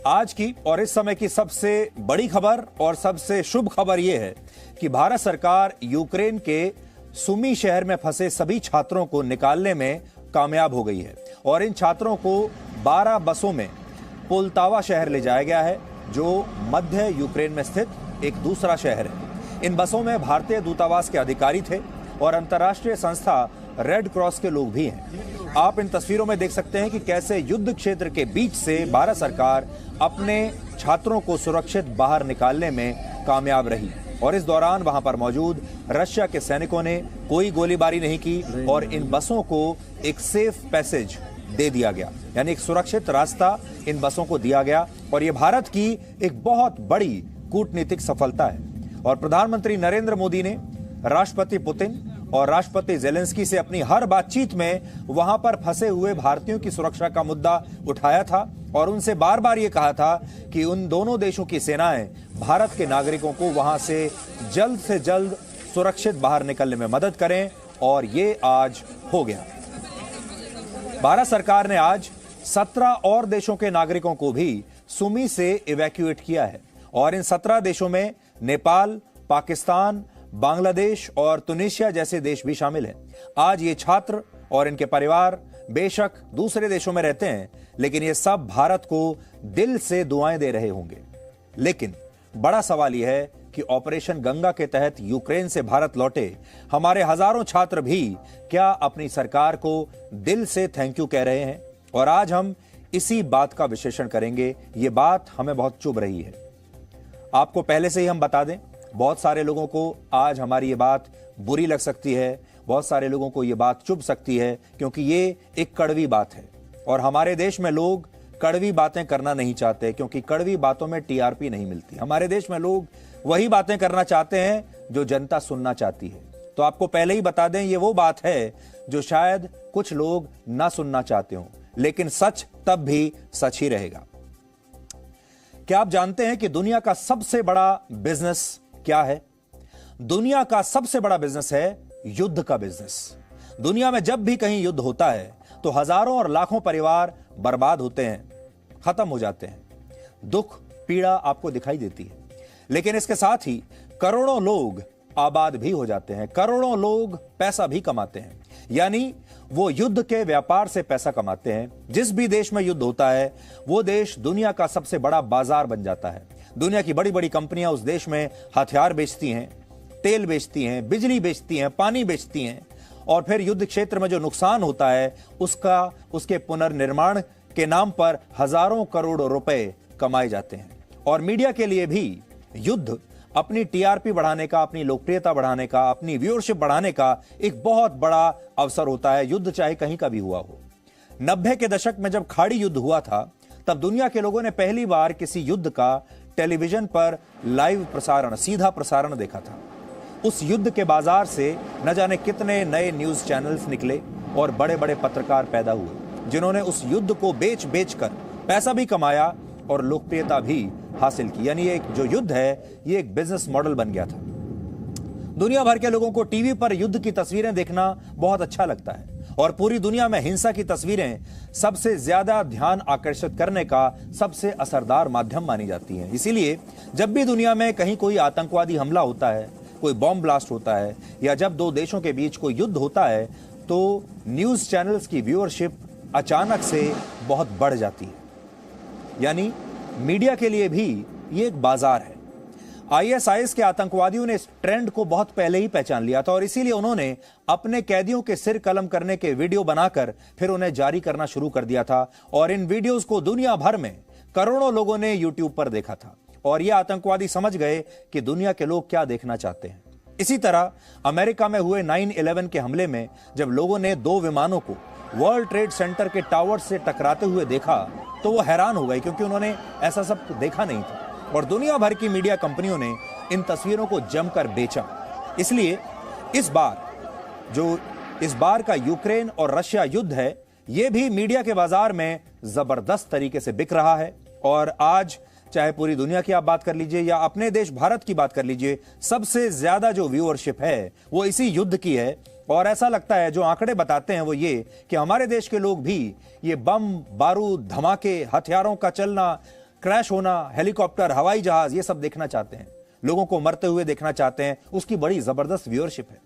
आज की और इस समय की सबसे बड़ी खबर और सबसे शुभ खबर यह है कि भारत सरकार यूक्रेन के सुमी शहर में फंसे सभी छात्रों को निकालने में कामयाब हो गई है और इन छात्रों को 12 बसों में पोल्तावा शहर ले जाया गया है, जो मध्य यूक्रेन में स्थित एक दूसरा शहर है। इन बसों में भारतीय दूतावास के अधिकारी थे और अंतर्राष्ट्रीय संस्था रेड क्रॉस के लोग भी हैं। आप इन तस्वीरों में देख सकते हैं कि कैसे युद्ध क्षेत्र के बीच से भारत सरकार अपने छात्रों को सुरक्षित बाहर निकालने में कामयाब रही और इस दौरान वहां पर मौजूद रशिया के सैनिकों ने कोई गोलीबारी नहीं की और इन बसों को एक सेफ पैसेज दे दिया गया, यानी एक सुरक्षित रास्ता इन बसों को दिया गया और यह भारत की एक बहुत बड़ी कूटनीतिक सफलता है। और प्रधानमंत्री नरेंद्र मोदी ने राष्ट्रपति पुतिन और राष्ट्रपति जेलेंस्की से अपनी हर बातचीत में वहां पर फंसे हुए भारतीयों की सुरक्षा का मुद्दा उठाया था और उनसे बार बार ये कहा था कि उन दोनों देशों की सेनाएं भारत के नागरिकों को वहां से जल्द सुरक्षित बाहर निकलने में मदद करें और ये आज हो गया। भारत सरकार ने आज 17 और देशों के नागरिकों को भी सुमी से इवैक्यूएट किया है और इन 17 देशों में नेपाल, पाकिस्तान, बांग्लादेश और तुनिशिया जैसे देश भी शामिल हैं। आज ये छात्र और इनके परिवार बेशक दूसरे देशों में रहते हैं, लेकिन ये सब भारत को दिल से दुआएं दे रहे होंगे। लेकिन बड़ा सवाल यह है कि ऑपरेशन गंगा के तहत यूक्रेन से भारत लौटे हमारे हजारों छात्र भी क्या अपनी सरकार को दिल से थैंक यू कह रहे हैं? और आज हम इसी बात का विश्लेषण करेंगे। ये बात हमें बहुत चुभ रही है। आपको पहले से ही हम बता दें, बहुत सारे लोगों को आज हमारी ये बात बुरी लग सकती है, बहुत सारे लोगों को ये बात चुभ सकती है, क्योंकि ये एक कड़वी बात है और हमारे देश में लोग कड़वी बातें करना नहीं चाहते, क्योंकि कड़वी बातों में टीआरपी नहीं मिलती। हमारे देश में लोग वही बातें करना चाहते हैं जो जनता सुनना चाहती है। तो आपको पहले ही बता दें, ये वो बात है जो शायद कुछ लोग ना सुनना चाहते हो, लेकिन सच तब भी सच ही रहेगा। क्या आप जानते हैं कि दुनिया का सबसे बड़ा बिजनेस क्या है? दुनिया का सबसे बड़ा बिजनेस है युद्ध का बिजनेस। दुनिया में जब भी कहीं युद्ध होता है तो हजारों और लाखों परिवार बर्बाद होते हैं, खत्म हो जाते हैं, दुख पीड़ा आपको दिखाई देती है। लेकिन इसके साथ ही करोड़ों लोग आबाद भी हो जाते हैं, करोड़ों लोग पैसा भी कमाते हैं, यानी वो युद्ध के व्यापार से पैसा कमाते हैं। जिस भी देश में युद्ध होता है वो देश दुनिया का सबसे बड़ा बाजार बन जाता है। दुनिया की बड़ी बड़ी कंपनियां उस देश में हथियार बेचती हैं, तेल बेचती हैं, बिजली बेचती हैं, पानी बेचती हैं और फिर युद्ध क्षेत्र में जो नुकसान होता है उसके पुनर्निर्माण के नाम पर हजारों करोड़ रुपए कमाए जाते हैं। और मीडिया के लिए भी युद्ध अपनी टीआरपी बढ़ाने का, अपनी लोकप्रियता बढ़ाने का, अपनी व्यूअरशिप बढ़ाने का एक बहुत बड़ा अवसर होता है, युद्ध चाहे कहीं का भी हुआ हो। 90 के दशक में जब खाड़ी युद्ध हुआ था तब दुनिया के लोगों ने पहली बार किसी युद्ध का टेलीविजन पर लाइव प्रसारण, सीधा प्रसारण देखा था। उस युद्ध के बाजार से न जाने कितने नए न्यूज चैनल्स निकले और बड़े बड़े पत्रकार पैदा हुए, जिन्होंने उस युद्ध को बेच कर पैसा भी कमाया और लोकप्रियता भी हासिल की। यानी ये जो युद्ध है ये एक बिजनेस मॉडल बन गया था। दुनिया भर के लोगों को टीवी पर युद्ध की तस्वीरें देखना बहुत अच्छा लगता है और पूरी दुनिया में हिंसा की तस्वीरें सबसे ज्यादा ध्यान आकर्षित करने का सबसे असरदार माध्यम मानी जाती हैं। इसीलिए जब भी दुनिया में कहीं कोई आतंकवादी हमला होता है, कोई बॉम्ब ब्लास्ट होता है या जब दो देशों के बीच कोई युद्ध होता है तो न्यूज चैनल्स की व्यूअरशिप अचानक से बहुत बढ़ जाती है। यानी मीडिया के लिए भी ये एक बाजार है। आईएसआईएस के आतंकवादियों ने इस ट्रेंड को बहुत पहले ही पहचान लिया था और इसीलिए उन्होंने अपने कैदियों के सिर कलम करने के वीडियो बनाकर फिर उन्हें जारी करना शुरू कर दिया था और इन वीडियोस को दुनिया भर में करोड़ों लोगों ने यूट्यूब पर देखा था और ये आतंकवादी समझ गए कि दुनिया के लोग क्या देखना चाहते हैं। इसी तरह अमेरिका में हुए 9/11 के हमले में जब लोगों ने 2 विमानों को वर्ल्ड ट्रेड सेंटर के टावर से टकराते हुए देखा तो वो हैरान हो गए, क्योंकि उन्होंने ऐसा सब देखा नहीं था और दुनिया भर की मीडिया कंपनियों ने इन तस्वीरों को जमकर बेचा। इसलिए इस बार का यूक्रेन और रशिया युद्ध है, यह भी मीडिया के बाजार में जबरदस्त तरीके से बिक रहा है और आज चाहे पूरी दुनिया की आप बात कर लीजिए या अपने देश भारत की बात कर लीजिए, सबसे ज्यादा जो व्यूअरशिप है वो इसी युद्ध की है। और ऐसा लगता है, जो आंकड़े बताते हैं वो ये कि हमारे देश के लोग भी ये बम, बारूद, धमाके, हथियारों का चलना, क्रैश होना, हेलीकॉप्टर, हवाई जहाज, ये सब देखना चाहते हैं, लोगों को मरते हुए देखना चाहते हैं। उसकी बड़ी जबरदस्त व्यूअरशिप है।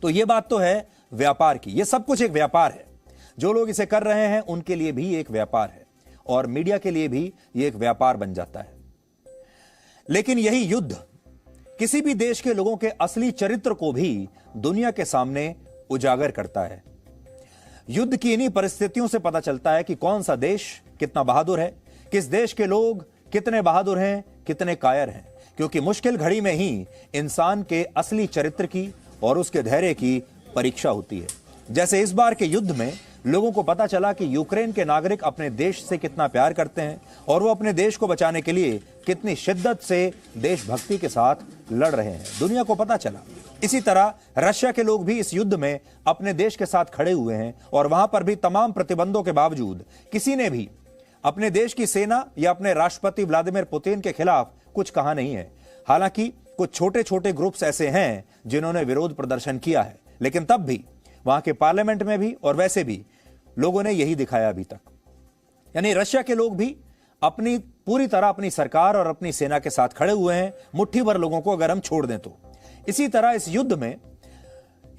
तो ये बात तो है व्यापार की। ये सब कुछ एक व्यापार है। जो लोग इसे कर रहे हैं उनके लिए भी एक व्यापार है और मीडिया के लिए भी ये एक व्यापार बन जाता है। लेकिन यही युद्ध किसी भी देश के लोगों के असली चरित्र को भी दुनिया के सामने उजागर करता है। युद्ध की इन्हीं परिस्थितियों से पता चलता है कि कौन सा देश कितना बहादुर है, किस देश के लोग कितने बहादुर हैं, कितने कायर हैं। क्योंकि मुश्किल घड़ी में ही इंसान के असली चरित्र की और उसके धैर्य की परीक्षा होती है। जैसे इस बार के युद्ध में लोगों को पता चला कि यूक्रेन के नागरिक अपने देश से कितना प्यार करते हैं और वो अपने देश को बचाने के लिए कितनी शिद्दत से देशभक्ति के साथ लड़ रहे हैं, दुनिया को पता चला। इसी तरह रशिया के लोग भी इस युद्ध में अपने देश के साथ खड़े हुए हैं और वहां पर भी तमाम प्रतिबंधों के बावजूद किसी ने भी अपने देश की सेना या अपने राष्ट्रपति व्लादिमीर पुतिन के खिलाफ कुछ कहा नहीं है। हालांकि कुछ छोटे छोटे ग्रुप्स ऐसे हैं जिन्होंने विरोध प्रदर्शन किया है, लेकिन तब भी वहां के पार्लियामेंट में भी और वैसे भी लोगों ने यही दिखाया अभी तक। यानी रशिया के लोग भी अपनी पूरी तरह अपनी सरकार और अपनी सेना के साथ खड़े हुए हैं, मुट्ठी भर लोगों को अगर हम छोड़ दें तो। इसी तरह इस युद्ध में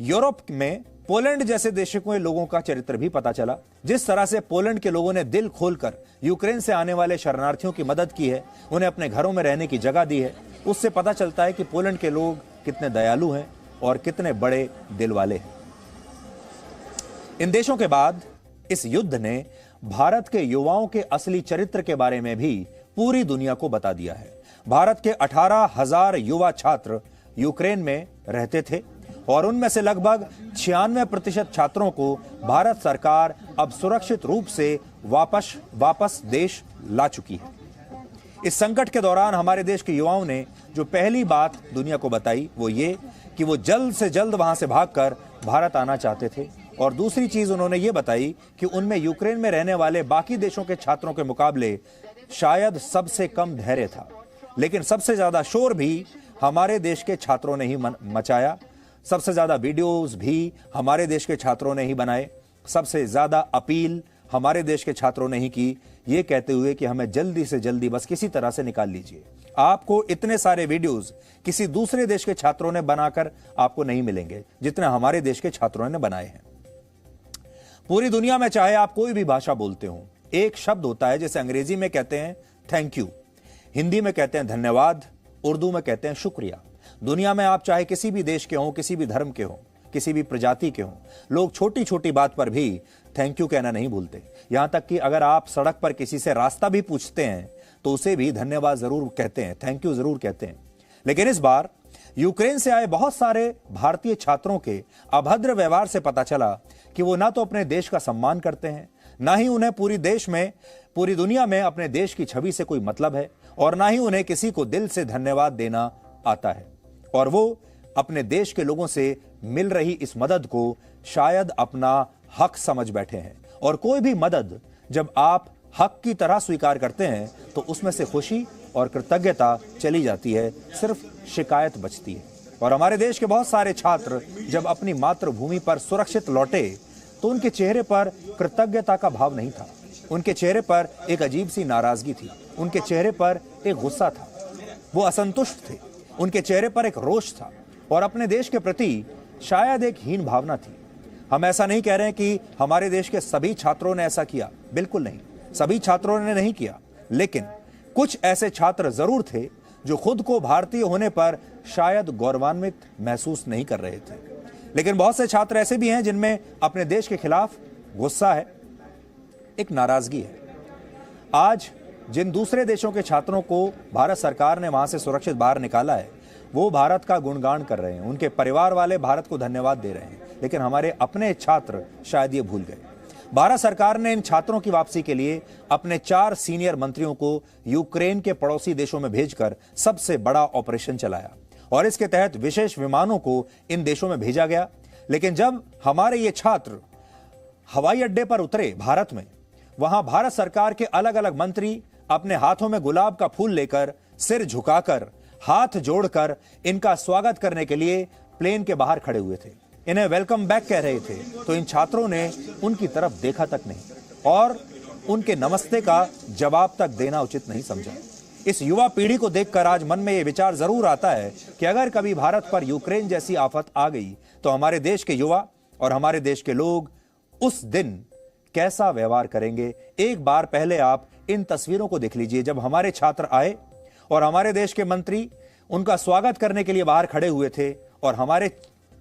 यूरोप में पोलैंड जैसे देशों के लोगों का चरित्र भी पता चला। जिस तरह से पोलैंड के लोगों ने दिल खोलकर यूक्रेन से आने वाले शरणार्थियों की मदद की है, उन्हें अपने घरों में रहने की जगह दी है, उससे पता चलता है कि पोलैंड के लोग कितने दयालु हैं और कितने बड़े दिल वाले हैं। इन देशों के बाद इस युद्ध ने भारत के युवाओं के असली चरित्र के बारे में भी पूरी दुनिया को बता दिया है। भारत के 18,000 युवा छात्र यूक्रेन में रहते थे और उनमें से लगभग 96% छात्रों को भारत सरकार अब सुरक्षित रूप से वापस देश ला चुकी है। इस संकट के दौरान हमारे देश के युवाओं ने जो पहली बात दुनिया को बताई वो ये कि वो जल्द से जल्द वहां से भागकर भारत आना चाहते थे। और दूसरी चीज उन्होंने ये बताई कि उनमें यूक्रेन में रहने वाले बाकी देशों के छात्रों के मुकाबले शायद सबसे कम धैर्य था, लेकिन सबसे ज्यादा शोर भी हमारे देश के छात्रों ने ही मचाया। सबसे ज्यादा वीडियोस भी हमारे देश के छात्रों ने ही बनाए। सबसे ज्यादा अपील हमारे देश के छात्रों ने ही की, ये कहते हुए कि हमें जल्दी से जल्दी बस किसी तरह से निकाल लीजिए। आपको इतने सारे वीडियोस किसी दूसरे देश के छात्रों ने बनाकर आपको नहीं मिलेंगे जितने हमारे देश के छात्रों ने बनाए हैं। पूरी दुनिया में चाहे आप कोई भी भाषा बोलते हो, एक शब्द होता है जैसे अंग्रेजी में कहते हैं थैंक यू, हिंदी में कहते हैं धन्यवाद, उर्दू में कहते हैं शुक्रिया। दुनिया में आप चाहे किसी भी देश के हो, किसी भी धर्म के हो, किसी भी प्रजाति के हो, लोग छोटी छोटी बात पर भी थैंक यू कहना नहीं भूलते। यहां तक कि अगर आप सड़क पर किसी से रास्ता भी पूछते हैं तो उसे भी धन्यवाद जरूर कहते हैं, थैंक यू जरूर कहते हैं। लेकिन इस बार यूक्रेन से आए बहुत सारे भारतीय छात्रों के अभद्र व्यवहार से पता चला कि वो ना तो अपने देश का सम्मान करते हैं, ना ही उन्हें पूरी दुनिया में अपने देश की छवि से कोई मतलब है, और ना ही उन्हें किसी को दिल से धन्यवाद देना आता है। और वो अपने देश के लोगों से मिल रही इस मदद को शायद अपना हक समझ बैठे हैं। और कोई भी मदद जब आप हक की तरह स्वीकार करते हैं तो उसमें से खुशी और कृतज्ञता चली जाती है, सिर्फ शिकायत बचती है। और हमारे देश के बहुत सारे छात्र जब अपनी मातृभूमि पर सुरक्षित लौटे तो उनके चेहरे पर कृतज्ञता का भाव नहीं था, उनके चेहरे पर एक अजीब सी नाराजगी थी, उनके चेहरे पर एक गुस्सा था, वो असंतुष्ट थे, उनके चेहरे पर एक रोष था और अपने देश के प्रति शायद एक हीन भावना थी। हम ऐसा नहीं कह रहे हैं कि हमारे देश के सभी छात्रों ने ऐसा किया, बिल्कुल नहीं, सभी छात्रों ने नहीं किया, लेकिन कुछ ऐसे छात्र जरूर थे जो खुद को भारतीय होने पर शायद गौरवान्वित महसूस नहीं कर रहे थे। लेकिन बहुत से छात्र ऐसे भी हैं जिनमें अपने देश के खिलाफ गुस्सा है, एक नाराजगी है। आज जिन दूसरे देशों के छात्रों को भारत सरकार ने वहां से सुरक्षित बाहर निकाला है वो भारत का गुणगान कर रहे हैं, उनके परिवार वाले भारत को धन्यवाद दे रहे हैं, लेकिन हमारे अपने छात्र शायद ये भूल गए। भारत सरकार ने इन छात्रों की वापसी के लिए अपने 4 सीनियर मंत्रियों को यूक्रेन के पड़ोसी देशों में भेजकर सबसे बड़ा ऑपरेशन चलाया और इसके तहत विशेष विमानों को इन देशों में भेजा गया। लेकिन जब हमारे ये छात्र हवाई अड्डे पर उतरे भारत में, वहां भारत सरकार के अलग अलग मंत्री अपने हाथों में गुलाब का फूल लेकर, सिर झुकाकर, हाथ जोड़कर इनका स्वागत करने के लिए प्लेन के बाहर खड़े हुए थे, इन्हें वेलकम बैक कह रहे थे। तो इन छात्रों ने उनकी तरफ देखा तक नहीं और उनके नमस्ते का जवाब तक देना उचित नहीं समझा। इस युवा पीढ़ी को देखकर आज मन में यह विचार जरूर आता है कि अगर कभी भारत पर यूक्रेन जैसी आफत आ गई तो हमारे देश के युवा और हमारे देश के लोग उस दिन कैसा व्यवहार करेंगे। एक बार पहले आप इन तस्वीरों को देख लीजिए, जब हमारे छात्र आए और हमारे देश के मंत्री उनका स्वागत करने के लिए बाहर खड़े हुए थे। और हमारे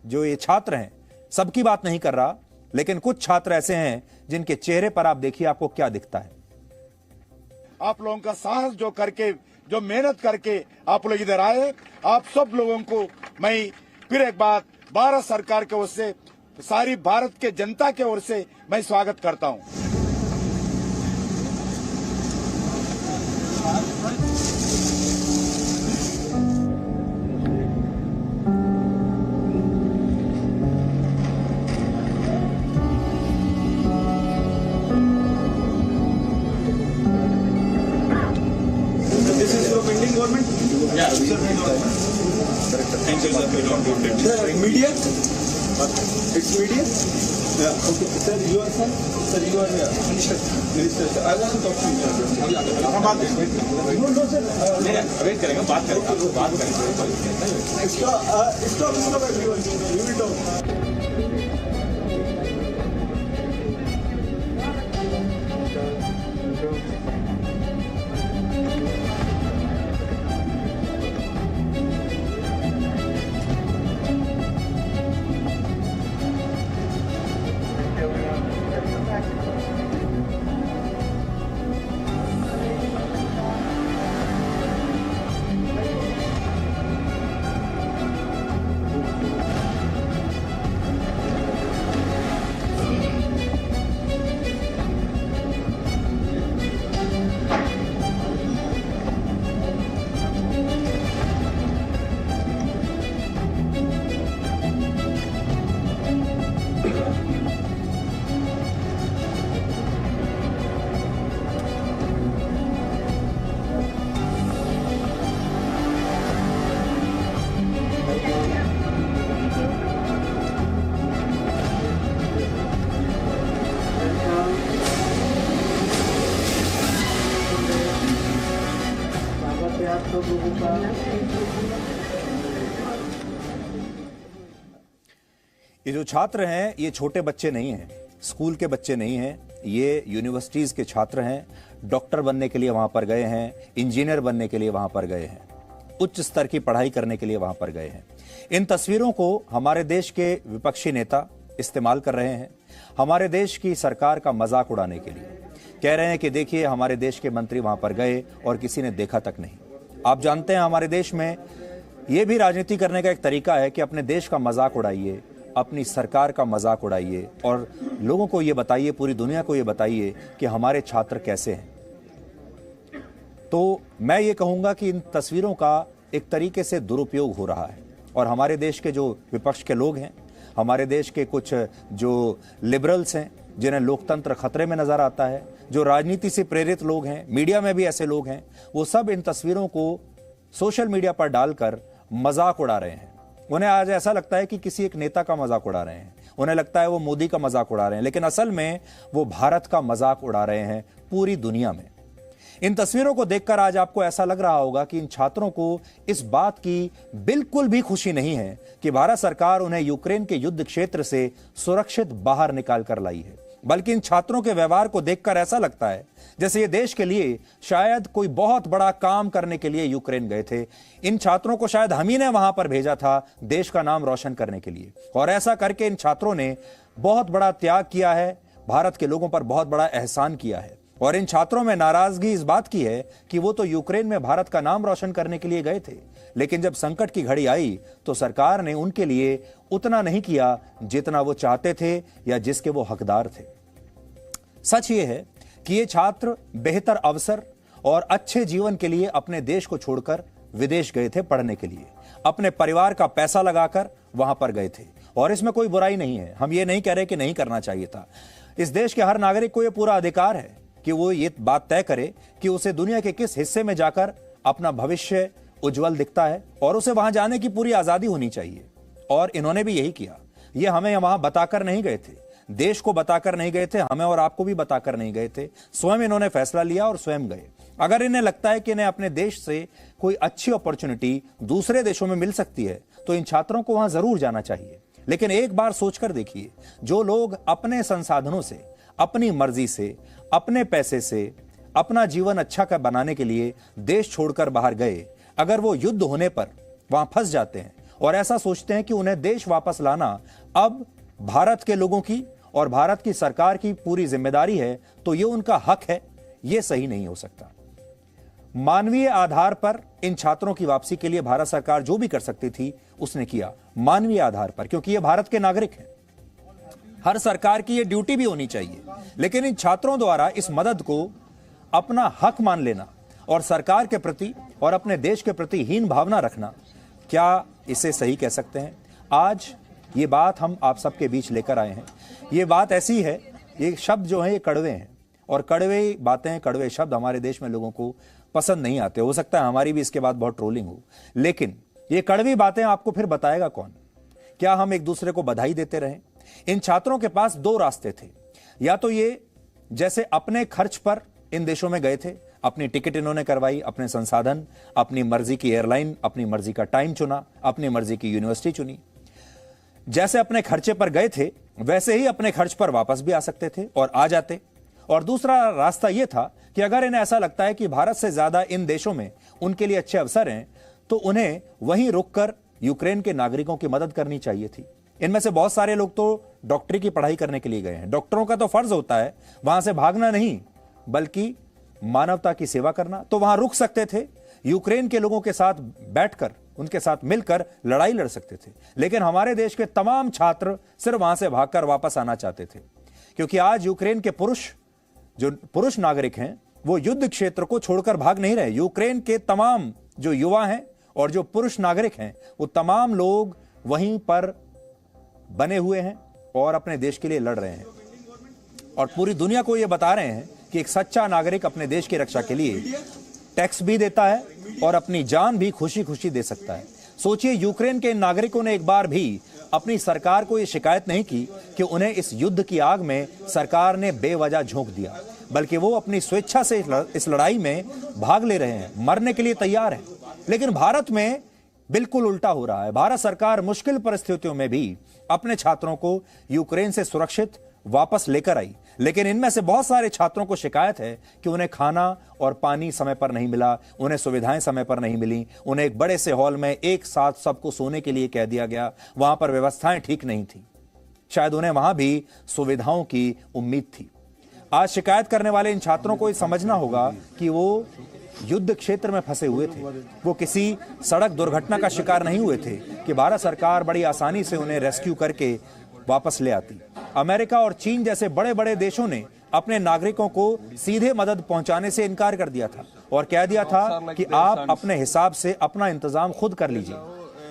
जो ये छात्र हैं, सबकी बात नहीं कर रहा, लेकिन कुछ छात्र ऐसे हैं जिनके चेहरे पर आप देखिए आपको क्या दिखता है। आप लोगों का साहस जो करके, जो मेहनत करके आप लोग इधर आए, आप सब लोगों को मैं फिर एक बार भारत सरकार की ओर से, सारी भारत के जनता की ओर से मैं स्वागत करता हूं। This is from Indian government? Yeah. Thank you, sir. We don't do it. Sir, media? It's media? Yeah. Okay. Sir, you are son? Sir, you are Minister. Minister, sir. I want to talk to you, sir. हम बात करेंगे। No, sir. Wait करेंगे, बात करेंगे, बात करेंगे। Stop, everyone. You will talk. ये जो छात्र हैं ये छोटे बच्चे नहीं हैं, स्कूल के बच्चे नहीं हैं, ये यूनिवर्सिटीज के छात्र हैं। डॉक्टर बनने के लिए वहां पर गए हैं, इंजीनियर बनने के लिए वहां पर गए हैं, उच्च स्तर की पढ़ाई करने के लिए वहां पर गए हैं। इन तस्वीरों को हमारे देश के विपक्षी नेता इस्तेमाल कर रहे हैं हमारे देश की सरकार का मजाक उड़ाने के लिए। कह रहे हैं कि देखिए हमारे देश के मंत्री वहां पर गए और किसी ने देखा तक नहीं। आप जानते हैं हमारे देश में यह भी राजनीति करने का एक तरीका है कि अपने देश का मजाक उड़ाइए, अपनी सरकार का मजाक उड़ाइए और लोगों को ये बताइए, पूरी दुनिया को ये बताइए कि हमारे छात्र कैसे हैं। तो मैं ये कहूंगा कि इन तस्वीरों का एक तरीके से दुरुपयोग हो रहा है और हमारे देश के जो विपक्ष के लोग हैं, हमारे देश के कुछ जो लिबरल्स हैं जिन्हें लोकतंत्र खतरे में नजर आता है, जो राजनीति से प्रेरित लोग हैं, मीडिया में भी ऐसे लोग हैं, वो सब इन तस्वीरों को सोशल मीडिया पर डालकर मजाक उड़ा रहे हैं। उन्हें आज ऐसा लगता है कि किसी एक नेता का मजाक उड़ा रहे हैं, उन्हें लगता है वो मोदी का मजाक उड़ा रहे हैं, लेकिन असल में वो भारत का मजाक उड़ा रहे हैं पूरी दुनिया में। इन तस्वीरों को देखकर आज आपको ऐसा लग रहा होगा कि इन छात्रों को इस बात की बिल्कुल भी खुशी नहीं है कि भारत सरकार उन्हें यूक्रेन के युद्ध क्षेत्र से सुरक्षित बाहर निकाल कर लाई है, बल्कि इन छात्रों के व्यवहार को देखकर ऐसा लगता है जैसे ये देश के लिए शायद कोई बहुत बड़ा काम करने के लिए यूक्रेन गए थे। इन छात्रों को शायद हम ही ने वहां पर भेजा था देश का नाम रोशन करने के लिए, और ऐसा करके इन छात्रों ने बहुत बड़ा त्याग किया है, भारत के लोगों पर बहुत बड़ा एहसान किया है। और इन छात्रों में नाराजगी इस बात की है कि वो तो यूक्रेन में भारत का नाम रोशन करने के लिए गए थे, लेकिन जब संकट की घड़ी आई तो सरकार ने उनके लिए उतना नहीं किया जितना वो चाहते थे या जिसके वो हकदार थे। सच ये है कि ये छात्र बेहतर अवसर और अच्छे जीवन के लिए अपने देश को छोड़कर विदेश गए थे पढ़ने के लिए, अपने परिवार का पैसा लगाकर वहां पर गए थे, और इसमें कोई बुराई नहीं है। हम ये नहीं कह रहे कि नहीं करना चाहिए था। इस देश के हर नागरिक को यह पूरा अधिकार है कि वो ये बात तय करे कि उसे दुनिया के किस हिस्से में जाकर अपना भविष्य उज्जवल दिखता है, और उसे वहां जाने की पूरी आजादी होनी चाहिए। और इन्होंने भी यही किया। ये हमें वहां बताकर नहीं गए थे। देश को बताकर नहीं गए थे, हमें और आपको भी बताकर नहीं गए थे, स्वयं इन्होंने फैसला लिया और स्वयं गए। अगर इन्हें लगता है कि इन्हें अपने देश से कोई अच्छी अपॉर्चुनिटी दूसरे देशों में मिल सकती है तो इन छात्रों को वहां जरूर जाना चाहिए। लेकिन एक बार सोचकर देखिए, जो लोग अपने संसाधनों से, अपनी मर्जी से, अपने पैसे से अपना जीवन अच्छा कर बनाने के लिए देश छोड़कर बाहर गए, अगर वो युद्ध होने पर वहां फंस जाते हैं और ऐसा सोचते हैं कि उन्हें देश वापस लाना अब भारत के लोगों की और भारत की सरकार की पूरी जिम्मेदारी है, तो ये उनका हक है, ये सही नहीं हो सकता। मानवीय आधार पर इन छात्रों की वापसी के लिए भारत सरकार जो भी कर सकती थी उसने किया, मानवीय आधार पर, क्योंकि ये भारत के नागरिक हैं। हर सरकार की ये ड्यूटी भी होनी चाहिए। लेकिन इन छात्रों द्वारा इस मदद को अपना हक मान लेना और सरकार के प्रति और अपने देश के प्रति हीन भावना रखना, क्या इसे सही कह सकते हैं? आज ये बात हम आप सबके बीच लेकर आए हैं। ये बात ऐसी है, ये शब्द जो है ये कड़वे हैं और कड़वे बातें, कड़वे शब्द हमारे देश में लोगों को पसंद नहीं आते। हो सकता है हमारी भी इसके बाद बहुत ट्रोलिंग हो, लेकिन ये कड़वी बातें आपको फिर बताएगा कौन? क्या हम एक दूसरे को बधाई देते रहें? इन छात्रों के पास दो रास्ते थे। या तो ये जैसे अपने खर्च पर इन देशों में गए थे, अपनी टिकट इन्होंने करवाई, अपने संसाधन, अपनी मर्जी की एयरलाइन, अपनी मर्जी का टाइम चुना, अपनी मर्जी की यूनिवर्सिटी चुनी, जैसे अपने खर्चे पर गए थे वैसे ही अपने खर्च पर वापस भी आ सकते थे और आ जाते। और दूसरा रास्ता यह था कि अगर इन्हें ऐसा लगता है कि भारत से ज्यादा इन देशों में उनके लिए अच्छे अवसर हैं, तो उन्हें वहीं रुककर यूक्रेन के नागरिकों की मदद करनी चाहिए थी। इनमें से बहुत सारे लोग तो डॉक्टरी की पढ़ाई करने के लिए गए हैं। डॉक्टरों का तो फर्ज होता है वहां से भागना नहीं, बल्कि मानवता की सेवा करना। तो वहां रुक सकते थे, यूक्रेन के लोगों के साथ बैठकर, उनके साथ मिलकर लड़ाई लड़ सकते थे। लेकिन हमारे देश के तमाम छात्र सिर्फ वहां से भागकर वापस आना चाहते थे, क्योंकि आज यूक्रेन के जो पुरुष नागरिक हैं वो युद्ध क्षेत्र को छोड़कर भाग नहीं रहे। यूक्रेन के तमाम जो युवा हैं और जो पुरुष नागरिक हैं वो तमाम लोग वहीं पर बने हुए हैं और अपने देश के लिए लड़ रहे हैं और पूरी दुनिया को ये बता रहे हैं कि एक सच्चा नागरिक अपने देश की रक्षा के लिए टैक्स भी देता है और अपनी जान भी खुशी खुशी दे सकता है। सोचिए, यूक्रेन के इन नागरिकों ने एक बार भी अपनी सरकार को यह शिकायत नहीं की कि उन्हें इस युद्ध की आग में सरकार ने बेवजह झोंक दिया, बल्कि वो अपनी स्वेच्छा से इस लड़ाई में भाग ले रहे हैं, मरने के लिए तैयार हैं। लेकिन भारत में बिल्कुल उल्टा हो रहा है। भारत सरकार मुश्किल परिस्थितियों में भी अपने छात्रों को यूक्रेन से सुरक्षित वापस लेकर आई, लेकिन इनमें से बहुत सारे छात्रों को शिकायत है कि उन्हें खाना और पानी समय पर नहीं मिला, उन्हें सुविधाएं समय पर नहीं मिली, उन्हें एक बड़े से हॉल में एक साथ सबको सोने के लिए कह दिया गया, वहां पर व्यवस्थाएं ठीक नहीं थी। शायद उन्हें वहां भी सुविधाओं की उम्मीद थी। आज शिकायत करने वाले इन छात्रों को समझना होगा कि वो युद्ध क्षेत्र में फंसे हुए थे, वो किसी सड़क दुर्घटना का शिकार नहीं हुए थे कि भारत सरकार बड़ी आसानी से उन्हें रेस्क्यू करके वापस ले आती। अमेरिका और चीन जैसे बड़े बड़े देशों ने अपने नागरिकों को सीधे मदद पहुंचाने से इनकार कर दिया था और कह दिया था कि आप अपने हिसाब से अपना इंतजाम खुद कर लीजिए।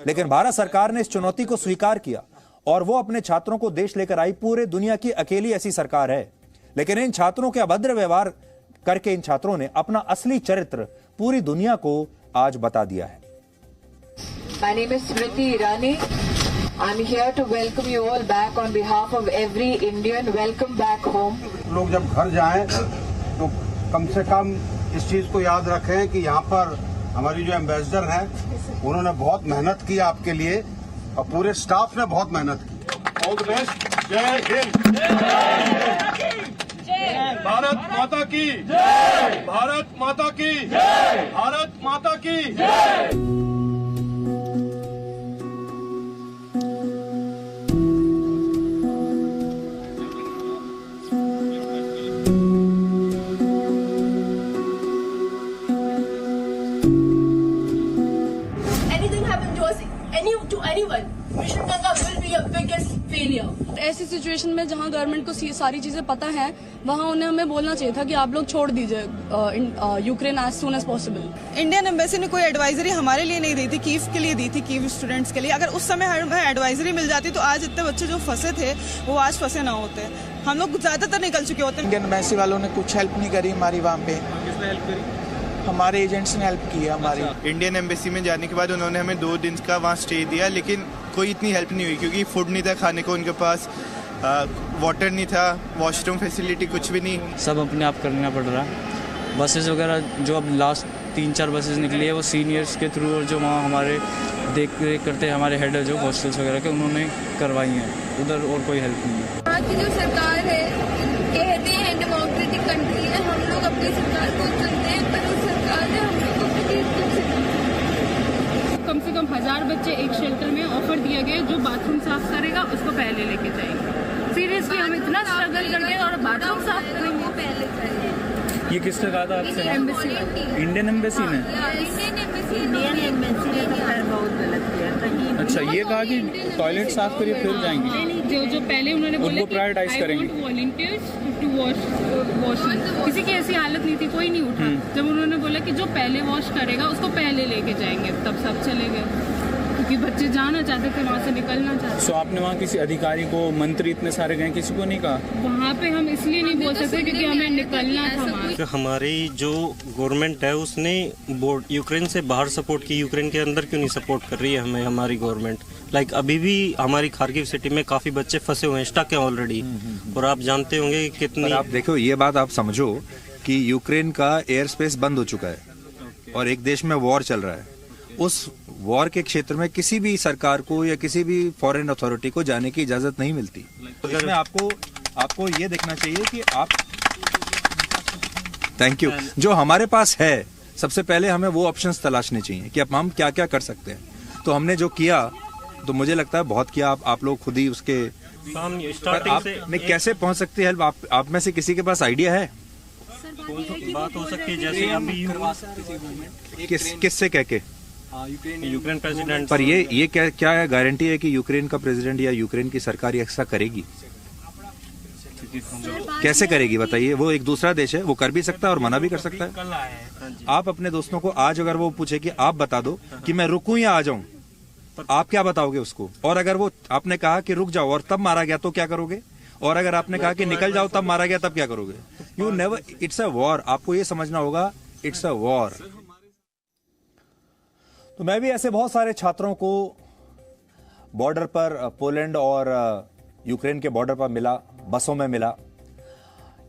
लेकिन भारत सरकार ने इस चुनौती को स्वीकार किया और वो अपने छात्रों को देश लेकर आई। पूरे दुनिया की अकेली ऐसी सरकार है। लेकिन इन छात्रों के अभद्र व्यवहार करके इन छात्रों ने अपना असली चरित्र पूरी दुनिया को आज बता दिया है। My name is Smriti Irani. I'm here to welcome you all back on behalf of every Indian. Welcome back home. लोग जब घर जाएं तो कम से कम इस चीज को याद रखें कि यहाँ पर हमारी जो एम्बेसडर हैं उन्होंने बहुत मेहनत की आपके लिए और पूरे स्टाफ ने बहुत मेहनत की। All the best. जय हिंद। भारत माता की जय। भारत माता की जय। भारत माता की जय। Mission Ganga will be a biggest failure. ऐसी सिचुएशन में जहां गवर्नमेंट को सारी चीजें पता है, वहां उन्हें हमें बोलना चाहिए था कि आप लोग छोड़ दीजिए Ukraine as soon as possible. Indian embassy ने कोई एडवाइजरी हमारे लिए नहीं दी थी, कीव के लिए दी थी, कीव स्टूडेंट्स के लिए। अगर उस समय हमें एडवाइजरी मिल जाती तो आज इतने बच्चे जो फंसे थे वो आज फंसे ना होते। हम लोग ज्यादातर निकल चुके होते। इंडियन एम्बेसी वालों ने कुछ हेल्प नहीं करी हमारी वहाँ पे। किसने हेल्प करी? हमारे एजेंट्स ने हेल्प की है हमारी। इंडियन एम्बेसी में जाने के बाद उन्होंने हमें 2 दिन का वहाँ स्टे दिया, लेकिन कोई इतनी हेल्प नहीं हुई क्योंकि फूड नहीं था खाने को उनके पास। वाटर नहीं था, वॉशरूम फैसिलिटी कुछ भी नहीं। सब अपने आप करना पड़ रहा है। बसेस वगैरह जो अब लास्ट 3-4 बसेस निकली है वो सीनियर्स के थ्रू, और जो वहाँ हमारे देख रेख करते हैं हमारे हेड जो हॉस्टल्स वगैरह के, उन्होंने करवाई हैं। उधर और कोई हेल्प नहीं है। यहाँ की जो सरकार है कहते हैं डेमोक्रेटिक कंट्री है, हम लोग अपनी सरकार को चुनते हैं, पर उस सरकार ने हम लोग कम से कम 1000 बच्चे एक शेल्टर में ऑफर दिया गया, जो बाथरूम साफ करेगा उसको पहले लेके जाएंगे। सीरियसली हम इतना स्ट्रगल करके और बाथरूम साफ करेंगे, पहले जाएंगे। ये किसने कहा था आपसे? एम्बेसी, इंडियन एम्बेसी ने। इंडियन एम्बेसी ने बहुत गलत किया। कहीं अच्छा, ये कहा कि टॉयलेट साफ करिए फिर जाएंगे। जो पहले उन्होंने बोला प्रायोरिटाइज करेंगे, वॉलंटियर्स टू वॉश। किसी की ऐसी हालत नहीं थी, कोई नहीं उठा। जब उन्होंने बोला कि जो पहले वॉश करेगा उसको पहले लेके जाएंगे, तब सब चले गए, क्योंकि बच्चे जाना चाहते थे, वहाँ से निकलना चाहते। सो आपने वहाँ किसी अधिकारी को, मंत्री इतने सारे गए, किसी को नहीं कहा? वहाँ पे हम इसलिए नहीं बोल सकते क्योंकि हमें निकलना था वहाँ। तो हमारी जो गवर्नमेंट है उसने यूक्रेन से बाहर सपोर्ट की, यूक्रेन के अंदर क्यों नहीं सपोर्ट कर रही है हमें हमारी गवर्नमेंट? लाइक अभी भी हमारी खार्किव सिटी में काफी बच्चे फंसे हुए हैं, स्टक है ऑलरेडी। और आप जानते होंगे कितनी, आप देखो ये बात आप समझो कि यूक्रेन का एयर स्पेस बंद हो चुका है और एक देश में वॉर चल रहा है। उस वॉर के क्षेत्र में किसी भी सरकार को या किसी भी फॉरेन अथॉरिटी को जाने की इजाजत नहीं मिलती। तो इसमें आपको ये देखना चाहिए कि आप, थैंक यू, जो हमारे पास है सबसे पहले हमें वो ऑप्शंस तलाशने चाहिए कि अब हम क्या क्या कर सकते हैं। तो हमने जो किया तो मुझे लगता है बहुत किया। आप लोग खुद ही उसके आप में कैसे पहुंच सकती है हेल्प, आप में से किसी के पास आइडिया है? बात हो सकती है जैसे अभी किससे कह के यूक्रेन प्रेसिडेंट, पर ये क्या गारंटी है कि यूक्रेन का प्रेसिडेंट या यूक्रेन की सरकार ऐसा करेगी? कैसे करेगी बताइए? वो एक दूसरा देश है, वो कर भी सकता है और मना भी कर सकता है। आप अपने दोस्तों को आज अगर वो पूछे कि आप बता दो कि मैं रुकूं या आ जाऊं, आप क्या बताओगे उसको? और अगर वो आपने कहा कि रुक जाओ और तब मारा गया तो क्या करोगे? और अगर आपने कहा कि निकल जाओ तब मारा गया तब क्या करोगे? You never, it's a war. आपको ये समझना होगा, इट्स अ वॉर। तो मैं भी ऐसे बहुत सारे छात्रों को बॉर्डर पर, पोलैंड और यूक्रेन के बॉर्डर पर मिला, बसों में मिला।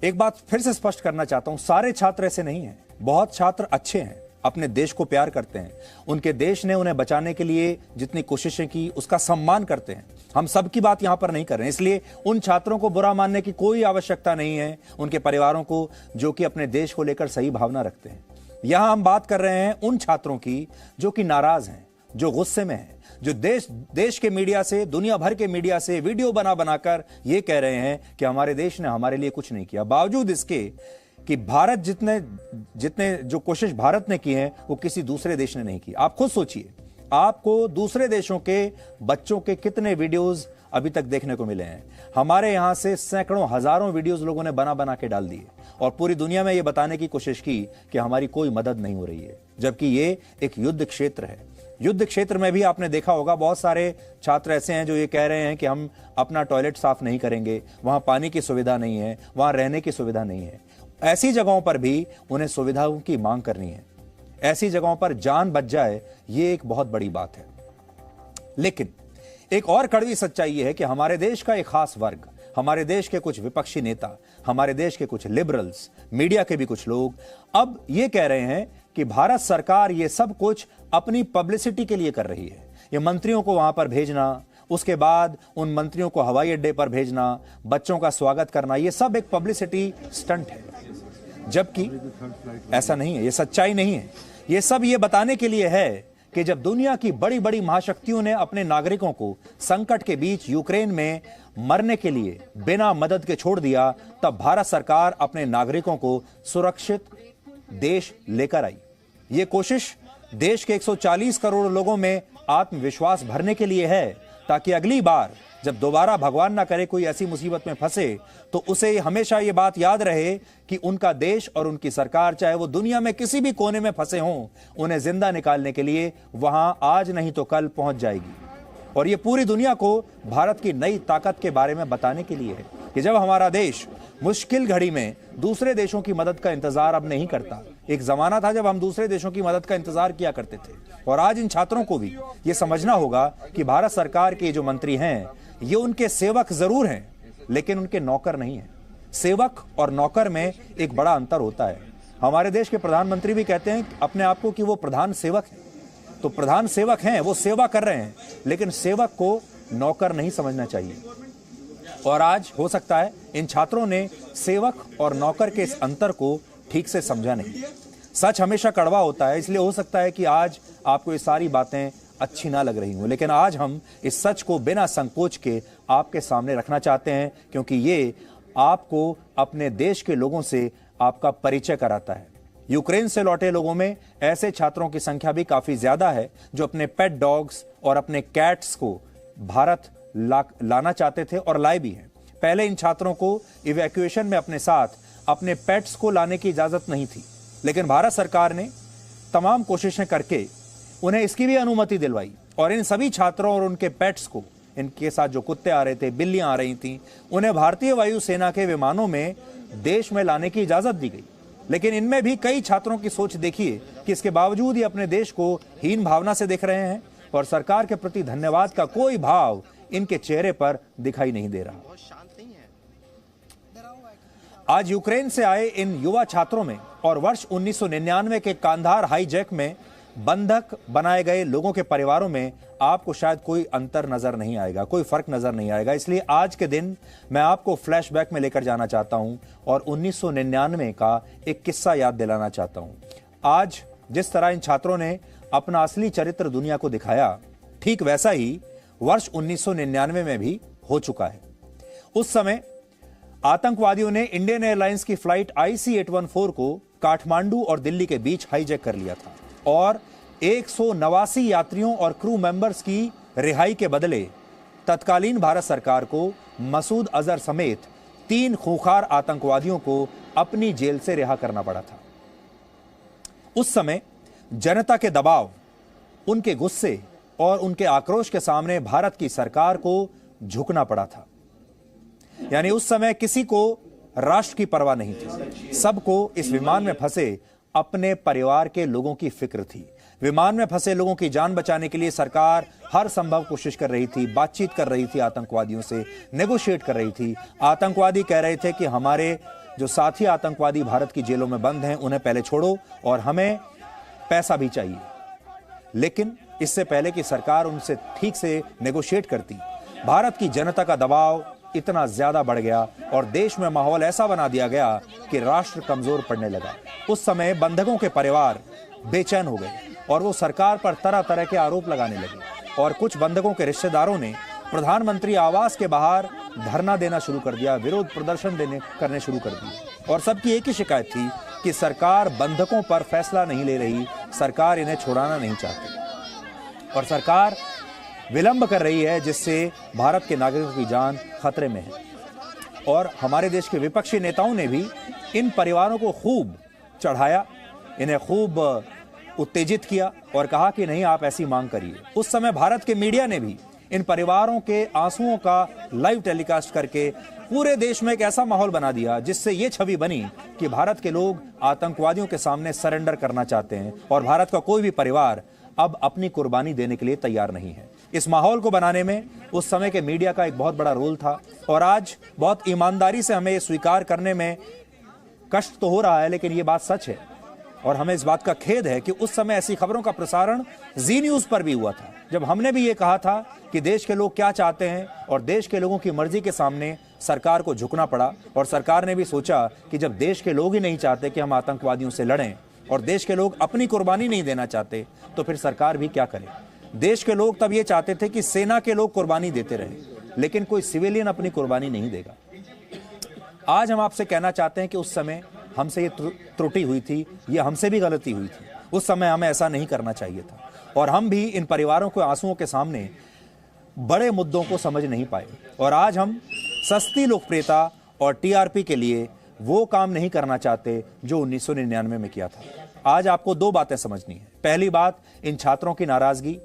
एक बात फिर से स्पष्ट करना चाहता हूं, सारे छात्र ऐसे नहीं हैं। बहुत छात्र अच्छे हैं, अपने देश को प्यार करते हैं, उनके देश ने उन्हें बचाने के लिए जितनी कोशिशें की उसका सम्मान करते हैं। हम सब की बात यहां पर नहीं कर रहे हैं, इसलिए उन छात्रों को बुरा मानने की कोई आवश्यकता नहीं है, उनके परिवारों को जो कि अपने देश को लेकर सही भावना रखते हैं। यहां हम बात कर रहे हैं उन छात्रों की जो कि नाराज हैं, जो गुस्से में हैं, जो देश के मीडिया से, दुनिया भर के मीडिया से वीडियो बनाकर ये कह रहे हैं कि हमारे देश ने हमारे लिए कुछ नहीं किया, बावजूद इसके कि भारत जितने जो कोशिश भारत ने की है वो किसी दूसरे देश ने नहीं की। आप खुद सोचिए, आपको दूसरे देशों के बच्चों के कितने वीडियोस अभी तक देखने को मिले हैं। हमारे यहां से सैकड़ों हजारों वीडियोस लोगों ने बना के डाल दिए और पूरी दुनिया में यह बताने की कोशिश की कि हमारी कोई मदद नहीं हो रही है, जबकि ये एक युद्ध क्षेत्र है। युद्ध क्षेत्र में भी आपने देखा होगा बहुत सारे छात्र ऐसे हैं जो ये कह रहे हैं कि हम अपना टॉयलेट साफ नहीं करेंगे, वहां पानी की सुविधा नहीं है, वहां रहने की सुविधा नहीं है। ऐसी जगहों पर भी उन्हें सुविधाओं की मांग करनी है, ऐसी जगहों पर जान बच जाए, ये एक बहुत बड़ी बात है। लेकिन एक और कड़वी सच्चाई यह है कि हमारे देश का एक खास वर्ग, हमारे देश के कुछ विपक्षी नेता, हमारे देश के कुछ लिबरल्स, मीडिया के भी कुछ लोग अब ये कह रहे हैं कि भारत सरकार ये सब कुछ अपनी पब्लिसिटी के लिए कर रही है। ये मंत्रियों को वहां पर भेजना, उसके बाद उन मंत्रियों को हवाई अड्डे पर भेजना, बच्चों का स्वागत करना, ये सब एक पब्लिसिटी स्टंट है, जबकि ऐसा नहीं है, ये सच्चाई नहीं है। ये सब ये बताने के लिए है कि जब दुनिया की बड़ी बड़ी महाशक्तियों ने अपने नागरिकों को संकट के बीच यूक्रेन में मरने के लिए बिना मदद के छोड़ दिया, तब भारत सरकार अपने नागरिकों को सुरक्षित देश लेकर आई। ये कोशिश देश के 140 करोड़ लोगों में आत्मविश्वास भरने के लिए है, ताकि अगली बार जब दोबारा भगवान ना करे कोई ऐसी मुसीबत में फंसे तो उसे हमेशा ये बात याद रहे कि उनका देश और उनकी सरकार, चाहे वो दुनिया में किसी भी कोने में फंसे हों, उन्हें जिंदा निकालने के लिए वहां आज नहीं तो कल पहुंच जाएगी। और ये पूरी दुनिया को भारत की नई ताकत के बारे में बताने के लिए है कि जब हमारा देश मुश्किल घड़ी में दूसरे देशों की मदद का इंतजार अब नहीं करता। एक जमाना था जब हम दूसरे देशों की मदद का इंतजार किया करते थे, और आज इन छात्रों को भी ये समझना होगा कि भारत सरकार के जो मंत्री हैं ये उनके सेवक जरूर हैं, लेकिन उनके नौकर नहीं है। सेवक और नौकर में एक बड़ा अंतर होता है। हमारे देश के प्रधानमंत्री भी कहते हैं अपने आप को कि वो प्रधान सेवक है। तो प्रधान सेवक हैं, वो सेवा कर रहे हैं, लेकिन सेवक को नौकर नहीं समझना चाहिए। और आज हो सकता है इन छात्रों ने सेवक और नौकर के इस अंतर को ठीक से समझा नहीं। सच हमेशा कड़वा होता है, इसलिए हो सकता है कि आज आपको ये सारी बातें अच्छी ना लग रही हूं, लेकिन आज हम इस सच को बिना संकोच के आपके सामने रखना चाहते हैं, क्योंकि ये आपको अपने देश के लोगों से आपका परिचय कराता है। यूक्रेन से लौटे लोगों में ऐसे छात्रों की संख्या भी काफी ज्यादा है जो अपने पेट डॉग्स और अपने कैट्स को भारत लाना चाहते थे और लाए भी हैं। पहले इन छात्रों को इवैक्यूएशन में अपने साथ अपने पेट्स को लाने की इजाजत नहीं थी, लेकिन भारत सरकार ने तमाम कोशिशें करके उन्हें इसकी भी अनुमति दिलवाई और इन सभी छात्रों और उनके पेट्स को, इनके साथ जो कुत्ते आ रहे थे, बिल्लियां आ रही थीं, उन्हें भारतीय वायुसेना के विमानों में देश में लाने की इजाजत दी गई। लेकिन इनमें भी कई छात्रों की सोच देखिए कि इसके बावजूद ही अपने देश को हीन भावना से देख रहे हैं और सरकार के प्रति धन्यवाद का कोई भाव इनके चेहरे पर दिखाई नहीं दे रहा। आज यूक्रेन से आए इन युवा छात्रों में और वर्ष 1999 के कांधार हाईजैक में बंधक बनाए गए लोगों के परिवारों में आपको शायद कोई अंतर नजर नहीं आएगा, कोई फर्क नजर नहीं आएगा। इसलिए आज के दिन मैं आपको फ्लैशबैक में लेकर जाना चाहता हूं और 1999 का एक किस्सा याद दिलाना चाहता हूं। आज जिस तरह इन छात्रों ने अपना असली चरित्र दुनिया को दिखाया, ठीक वैसा ही वर्ष 1999 में भी हो चुका है। उस समय आतंकवादियों ने इंडियन एयरलाइंस की फ्लाइट IC-814 को काठमांडू और दिल्ली के बीच हाईजैक कर लिया था और 189 यात्रियों और क्रू मेंबर्स की रिहाई के बदले तत्कालीन भारत सरकार को मसूद अजहर समेत 3 खूंखार आतंकवादियों को अपनी जेल से रिहा करना पड़ा था। उस समय जनता के दबाव, उनके गुस्से और उनके आक्रोश के सामने भारत की सरकार को झुकना पड़ा था। यानी उस समय किसी को राष्ट्र की परवाह नहीं थी, सबको इस विमान में फंसे अपने परिवार के लोगों की फिक्र थी। विमान में फंसे लोगों की जान बचाने के लिए सरकार हर संभव कोशिश कर रही थी, बातचीत कर रही थी, आतंकवादियों से नेगोशिएट कर रही थी। आतंकवादी कह रहे थे कि हमारे जो साथी आतंकवादी भारत की जेलों में बंद हैं उन्हें पहले छोड़ो और हमें पैसा भी चाहिए। लेकिन इससे पहले कि सरकार उनसे ठीक से नेगोशिएट करती, भारत की जनता का दबाव इतना ज्यादा बढ़ गया और देश में माहौल ऐसा बना दिया गया कि राष्ट्र कमजोर पड़ने लगा। उस समय बंधकों के परिवार बेचैन हो गए और वो सरकार पर तरह तरह के आरोप लगाने लगे और कुछ बंधकों के रिश्तेदारों ने प्रधानमंत्री आवास के बाहर धरना देना शुरू कर दिया, विरोध प्रदर्शन करने शुरू कर दिए और सबकी एक ही शिकायत थी कि सरकार बंधकों पर फैसला नहीं ले रही, सरकार इन्हें छुड़ाना नहीं चाहती और सरकार विलंब कर रही है, जिससे भारत के नागरिकों की जान खतरे में है। और हमारे देश के विपक्षी नेताओं ने भी इन परिवारों को खूब चढ़ाया, इन्हें खूब उत्तेजित किया और कहा कि नहीं, आप ऐसी मांग करिए। उस समय भारत के मीडिया ने भी इन परिवारों के आंसुओं का लाइव टेलीकास्ट करके पूरे देश में एक ऐसा माहौल बना दिया जिससे ये छवि बनी कि भारत के लोग आतंकवादियों के सामने सरेंडर करना चाहते हैं और भारत का कोई भी परिवार अब अपनी कुर्बानी देने के लिए तैयार नहीं है। इस माहौल को बनाने में उस समय के मीडिया का एक बहुत बड़ा रोल था और आज बहुत ईमानदारी से हमें स्वीकार करने में कष्ट तो हो रहा है, लेकिन ये बात सच है और हमें इस बात का खेद है कि उस समय ऐसी खबरों का प्रसारण जी न्यूज पर भी हुआ था, जब हमने भी ये कहा था कि देश के लोग क्या चाहते हैं और देश के लोगों की मर्जी के सामने सरकार को झुकना पड़ा और सरकार ने भी सोचा कि जब देश के लोग ही नहीं चाहते कि हम आतंकवादियों से लड़ें और देश के लोग अपनी कुर्बानी नहीं देना चाहते तो फिर सरकार भी क्या करे। देश के लोग तब ये चाहते थे कि सेना के लोग कुर्बानी देते रहे, लेकिन कोई सिविलियन अपनी कुर्बानी नहीं देगा। आज हम आपसे कहना चाहते हैं कि उस समय हमसे ये त्रुटि हुई थी, ये हमसे भी गलती हुई थी। उस समय हमें ऐसा नहीं करना चाहिए था और हम भी इन परिवारों के आंसुओं के सामने बड़े मुद्दों को समझ नहीं पाए और आज हम सस्ती लोकप्रियता और टीआरपी के लिए वो काम नहीं करना चाहते जो 1999 में किया था। आज आपको 2 बातें समझनी है। पहली बात, इन छात्रों की नाराजगी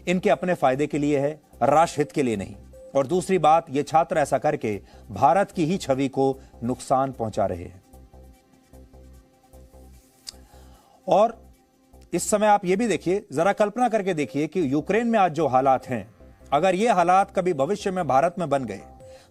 इनके अपने फायदे के लिए है, राष्ट्र हित के लिए नहीं। और दूसरी बात, ये छात्र ऐसा करके भारत की ही छवि को नुकसान पहुंचा रहे हैं। और इस समय आप ये भी देखिए, जरा कल्पना करके देखिए कि यूक्रेन में आज जो हालात हैं, अगर ये हालात कभी भविष्य में भारत में बन गए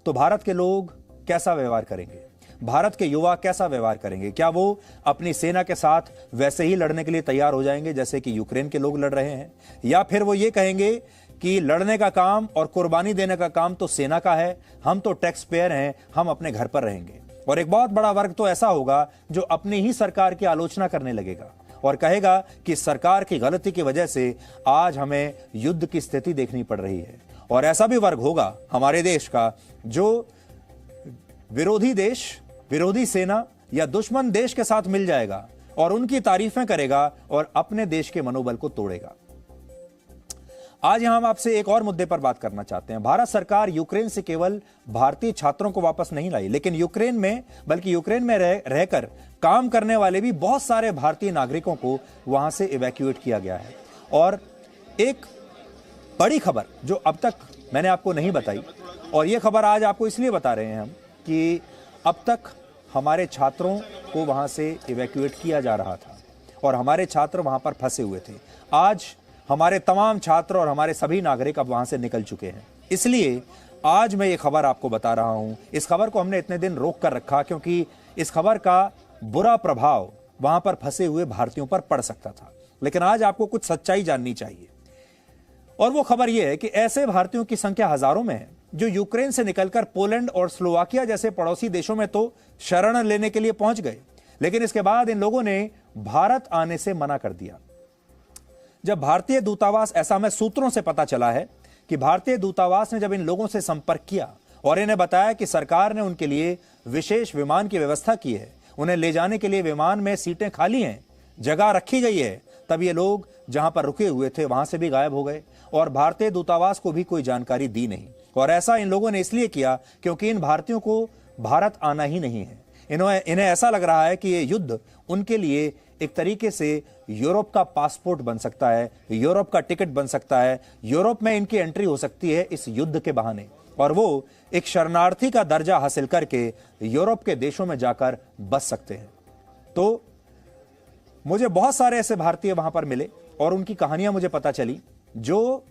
तो भारत के लोग कैसा व्यवहार करेंगे, भारत के युवा कैसा व्यवहार करेंगे? क्या वो अपनी सेना के साथ वैसे ही लड़ने के लिए तैयार हो जाएंगे जैसे कि यूक्रेन के लोग लड़ रहे हैं, या फिर वो ये कहेंगे कि लड़ने का काम और कुर्बानी देने का काम तो सेना का है, हम तो टैक्स पेयर हैं, हम अपने घर पर रहेंगे? और एक बहुत बड़ा वर्ग तो ऐसा होगा जो अपनी ही सरकार की आलोचना करने लगेगा और कहेगा कि सरकार की गलती की वजह से आज हमें युद्ध की स्थिति देखनी पड़ रही है। और ऐसा भी वर्ग होगा हमारे देश का जो विरोधी देश, विरोधी सेना या दुश्मन देश के साथ मिल जाएगा और उनकी तारीफें करेगा और अपने देश के मनोबल को तोड़ेगा। आज यहां हम आपसे एक और मुद्दे पर बात करना चाहते हैं। भारत सरकार यूक्रेन से केवल भारतीय छात्रों को वापस नहीं लाई, लेकिन यूक्रेन में रहकर काम करने वाले भी बहुत सारे भारतीय नागरिकों को वहां से इवैक्यूएट किया गया है। और एक बड़ी खबर जो अब तक मैंने आपको नहीं बताई, और यह खबर आज आपको इसलिए बता रहे हैं हम कि अब तक हमारे छात्रों को वहां से इवैक्यूएट किया जा रहा था और हमारे छात्र वहां पर फंसे हुए थे। आज हमारे तमाम छात्र और हमारे सभी नागरिक अब वहां से निकल चुके हैं। इसलिए आज मैं ये खबर आपको बता रहा हूं। इस खबर को हमने इतने दिन रोक कर रखा क्योंकि इस खबर का बुरा प्रभाव वहां पर फंसे हुए भारतीयों पर पड़ सकता था, लेकिन आज आपको कुछ सच्चाई जाननी चाहिए। और वो खबर यह है कि ऐसे भारतीयों की संख्या हजारों में है जो यूक्रेन से निकलकर पोलैंड और स्लोवाकिया जैसे पड़ोसी देशों में तो शरण लेने के लिए पहुंच गए, लेकिन इसके बाद इन लोगों ने भारत आने से मना कर दिया। जब भारतीय दूतावास, ऐसा हमें सूत्रों से पता चला है कि भारतीय दूतावास ने जब इन लोगों से संपर्क किया और इन्हें बताया कि सरकार ने उनके लिए विशेष विमान की व्यवस्था की है, उन्हें ले जाने के लिए विमान में सीटें खाली हैं, जगह रखी गई है, तब ये लोग जहां पर रुके हुए थे वहां से भी गायब हो गए और भारतीय दूतावास को भी कोई जानकारी दी नहीं। और ऐसा इन लोगों ने इसलिए किया क्योंकि इन भारतीयों को भारत आना ही नहीं है। इन्हें ऐसा लग रहा है कि ये युद्ध उनके लिए एक तरीके से यूरोप का पासपोर्ट बन सकता है, यूरोप का टिकट बन सकता है, यूरोप में इनकी एंट्री हो सकती है इस युद्ध के बहाने, और वो एक शरणार्थी का दर्जा हासिल करके यूरोप के देशों में जाकर बस सकते हैं। तो मुझे बहुत सारे ऐसे भारतीय वहां पर मिले और उनकी कहानियां मुझे पता चली जो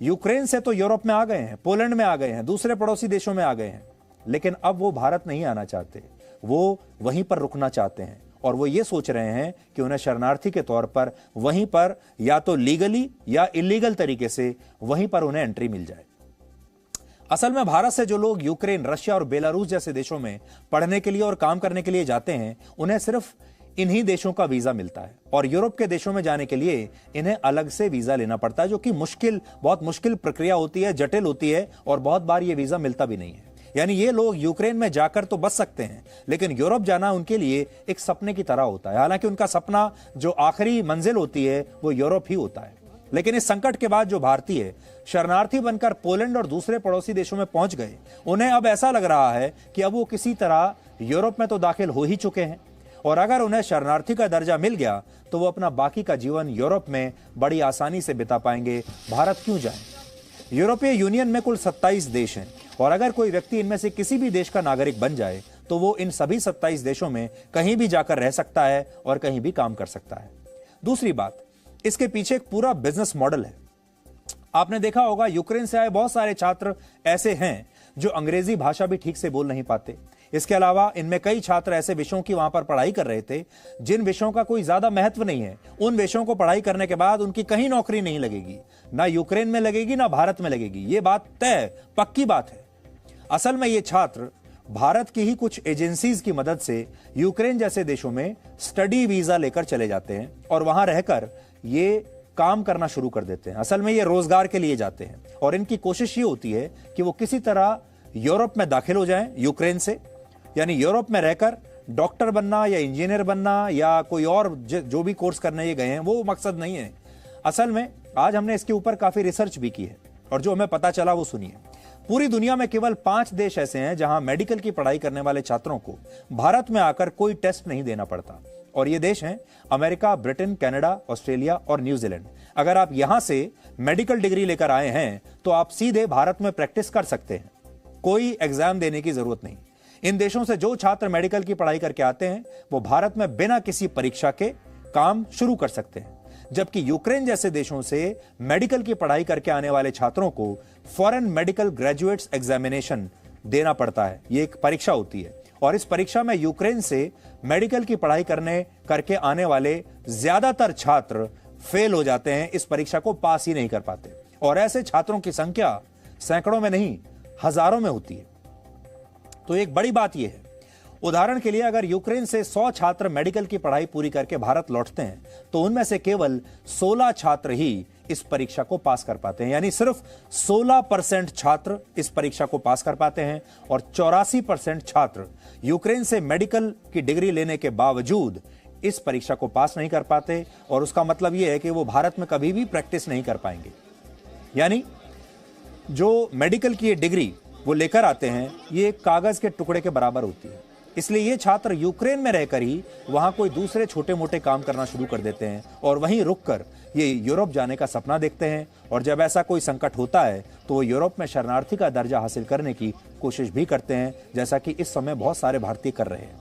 यूक्रेन से तो यूरोप में आ गए हैं, पोलैंड में आ गए हैं, दूसरे पड़ोसी देशों में आ गए हैं, लेकिन अब वो भारत नहीं आना चाहते, वो वहीं पर रुकना चाहते हैं और वो ये सोच रहे हैं कि उन्हें शरणार्थी के तौर पर वहीं पर या तो लीगली या इलीगल तरीके से वहीं पर उन्हें एंट्री मिल जाए। असल में भारत से जो लोग यूक्रेन, रशिया और बेलारूस जैसे देशों में पढ़ने के लिए और काम करने के लिए जाते हैं, उन्हें सिर्फ इन्हीं देशों का वीजा मिलता है और यूरोप के देशों में जाने के लिए इन्हें अलग से वीजा लेना पड़ता है, जो कि बहुत मुश्किल प्रक्रिया होती है, जटिल होती है और बहुत बार ये वीजा मिलता भी नहीं है। यानी ये लोग यूक्रेन में जाकर तो बच सकते हैं, लेकिन यूरोप जाना उनके लिए एक सपने की तरह होता है। हालांकि उनका सपना जो आखिरी मंजिल होती है वो यूरोप ही होता है। लेकिन इस संकट के बाद जो भारतीय शरणार्थी बनकर पोलैंड और दूसरे पड़ोसी देशों में पहुंच गए, उन्हें अब ऐसा लग रहा है कि अब वो किसी तरह यूरोप में तो दाखिल हो ही चुके हैं और अगर उन्हें शरणार्थी का दर्जा मिल गया तो वो अपना बाकी का जीवन यूरोप में बड़ी आसानी से बिता पाएंगे। भारत क्यों जाए? यूरोपीय यूनियन में कुल 27 देश हैं और अगर कोई व्यक्ति इनमें से किसी भी देश का नागरिक बन जाए तो वो इन सभी 27 देशों में कहीं भी जाकर रह सकता है और कहीं भी काम कर सकता है। दूसरी बात, इसके पीछे एक पूरा बिजनेस मॉडल है। आपने देखा होगा यूक्रेन से आए बहुत सारे छात्र ऐसे हैं जो अंग्रेजी भाषा भी ठीक से बोल नहीं पाते। इसके अलावा इनमें कई छात्र ऐसे विषयों की वहां पर पढ़ाई कर रहे थे जिन विषयों का कोई ज्यादा महत्व नहीं है। उन विषयों को पढ़ाई करने के बाद उनकी कहीं नौकरी नहीं लगेगी, ना यूक्रेन में लगेगी ना भारत में लगेगी। ये बात तय, पक्की बात है। असल में ये छात्र भारत की ही कुछ एजेंसीज की मदद से यूक्रेन जैसे देशों में स्टडी वीजा लेकर चले जाते हैं और वहां रहकर ये काम करना शुरू कर देते हैं। असल में ये रोजगार के लिए जाते हैं और इनकी कोशिश ये होती है कि वो किसी तरह यूरोप में दाखिल हो जाएं यूक्रेन से, यानी यूरोप में रहकर डॉक्टर बनना या इंजीनियर बनना या कोई और जो भी कोर्स करने ये गए हैं वो मकसद नहीं है। असल में आज हमने इसके ऊपर काफी रिसर्च भी की है और जो हमें पता चला वो सुनिए। पूरी दुनिया में केवल 5 देश ऐसे हैं जहां मेडिकल की पढ़ाई करने वाले छात्रों को भारत में आकर कोई टेस्ट नहीं देना पड़ता और ये देश हैं अमेरिका, ब्रिटेन, कनाडा, ऑस्ट्रेलिया और न्यूजीलैंड। अगर आप यहां से मेडिकल डिग्री लेकर आए हैं तो आप सीधे भारत में प्रैक्टिस कर सकते हैं, कोई एग्जाम देने की जरूरत नहीं। इन देशों से जो छात्र मेडिकल की पढ़ाई करके आते हैं वो भारत में बिना किसी परीक्षा के काम शुरू कर सकते हैं, जबकि यूक्रेन जैसे देशों से मेडिकल की पढ़ाई करके आने वाले छात्रों को फॉरेन मेडिकल ग्रेजुएट्स एग्जामिनेशन देना पड़ता है। ये एक परीक्षा होती है और इस परीक्षा में यूक्रेन से मेडिकल की पढ़ाई करके आने वाले ज्यादातर छात्र फेल हो जाते हैं, इस परीक्षा को पास ही नहीं कर पाते और ऐसे छात्रों की संख्या सैकड़ों में नहीं हजारों में होती है। तो एक बड़ी बात यह है, उदाहरण के लिए अगर यूक्रेन से 100 छात्र मेडिकल की पढ़ाई पूरी करके भारत लौटते हैं तो उनमें से केवल 16 छात्र ही इस परीक्षा को पास कर पाते हैं, यानी सिर्फ 16% छात्र इस परीक्षा को पास कर पाते हैं और 84% छात्र यूक्रेन से मेडिकल की डिग्री लेने के बावजूद इस परीक्षा को पास नहीं कर पाते और उसका मतलब यह है कि वो भारत में कभी भी प्रैक्टिस नहीं कर पाएंगे। यानी जो मेडिकल की ये डिग्री वो लेकर आते हैं ये एक कागज के टुकड़े के बराबर होती है। इसलिए ये छात्र यूक्रेन में रहकर ही वहां कोई दूसरे छोटे मोटे काम करना शुरू कर देते हैं और वहीं रुककर ये यूरोप जाने का सपना देखते हैं और जब ऐसा कोई संकट होता है तो वो यूरोप में शरणार्थी का दर्जा हासिल करने की कोशिश भी करते हैं, जैसा कि इस समय बहुत सारे भारतीय कर रहे हैं।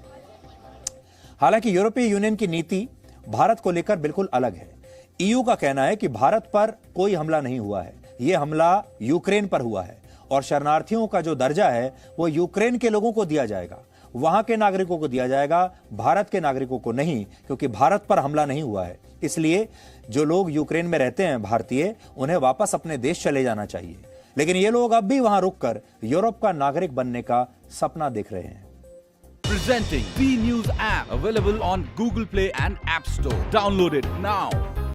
हालांकि यूरोपीय यूनियन की नीति भारत को लेकर बिल्कुल अलग है। ईयू का कहना है कि भारत पर कोई हमला नहीं हुआ है, यह हमला यूक्रेन पर हुआ है और शरणार्थियों का जो दर्जा है वो यूक्रेन के लोगों को दिया जाएगा, वहां के नागरिकों को दिया जाएगा, भारत के नागरिकों को नहीं, क्योंकि भारत पर हमला नहीं हुआ है। इसलिए जो लोग यूक्रेन में रहते हैं भारतीय, उन्हें वापस अपने देश चले जाना चाहिए, लेकिन ये लोग अब भी वहां रुककर यूरोप का नागरिक बनने का सपना देख रहे हैं। Presenting B News app, available on Google Play and App Store. Download it now.